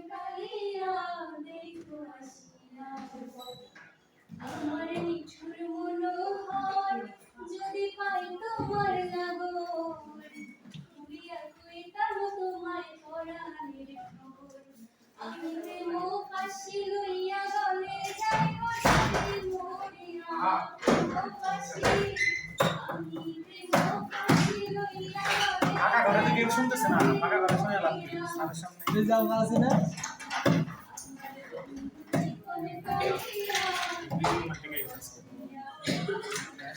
কালিয়া দেখো আসিয়া আমার নিঠুর মনোহর যদি পাই তোমার লাগর উড়িয়া কইতাম তোমায় পরাণের খবর আমি প্রেম ফাঁসি লইয়া গলে যাই বসে মরিয়া ফাঁসি আমি প্রেম ফাঁসি লইয়া ফাঁকা ঘরে তো কেউ শুনতেছে না, ফাঁকা ঘরে শুনে লাভ কি? তাদের সামনে জামা আছে না? জীবনে কালিয়া